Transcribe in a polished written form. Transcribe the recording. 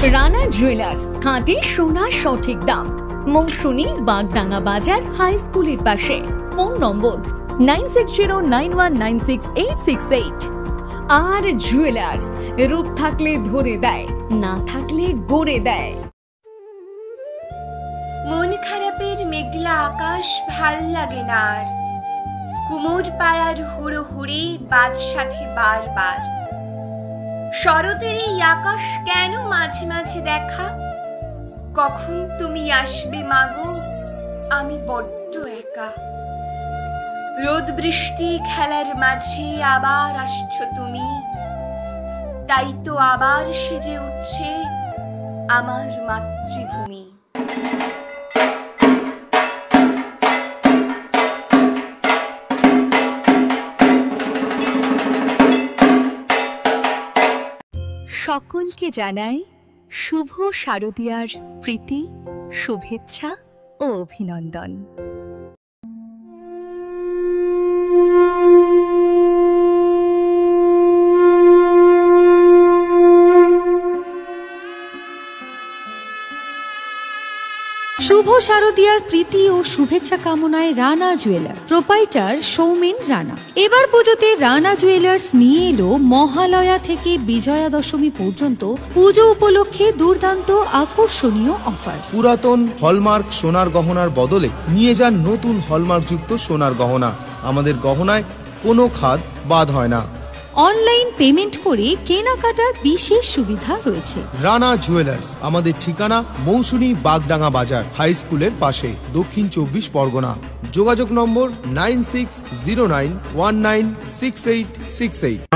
Rana jewellers, খাঁটি সোনা সঠিক দাম। মৌসুমী, বাগডাঙ্গা বাজার, হাই স্কুলের পাশে। ফোন নম্বর 9609196868। আর জুয়েলার্স, রূপ থাকলে ধরে দেয়, না থাকলে গড়ে দেয়। মন খারাপের মেঘলা আকাশ ভাল লাগে না আর। কুমোর পাড়ার হুড়োহুড়ি বাজ সাথে বারবার। শরতের এই আকাশ কেন মাঝে মাঝে দেখা? কখন তুমি আসবে মাগো, আমি বড্ড একা। রোদ বৃষ্টি খেলার মাঝে আবার আসছো তুমি, তাই তো আবার সেজে উঠছে আমার মাতৃভূমি। সকলকে জানাই শুভ শারদীয়ার প্রীতি, শুভেচ্ছা ও অভিনন্দন। শুভ শারদীয়ার প্রীতি ও শুভেচ্ছা কামনায় রানা জুয়েলার প্রোপাইটার সৌমেন রানা এবার পুজোতে রানা জুয়েলার্স নিয়ে এলো মহালয়া থেকে বিজয়া দশমী পর্যন্ত পুজো উপলক্ষে দুর্দান্ত আকর্ষণীয় অফার। পুরাতন হলমার্ক সোনার গহনার বদলে নিয়ে যান নতুন হলমার্কযুক্ত সোনার গহনা। আমাদের গহনায় কোনো খাদ বাদ হয় না। অনলাইন পেমেন্ট করে কেনাকাটার বিশেষ সুবিধা রয়েছে। রানা জুয়েলার্স, আমাদের ঠিকানা মৌসুমী, বাগডাঙ্গা বাজার, হাই স্কুলের পাশে, দক্ষিণ 24 পরগনা। যোগাযোগ নম্বর 9609196868।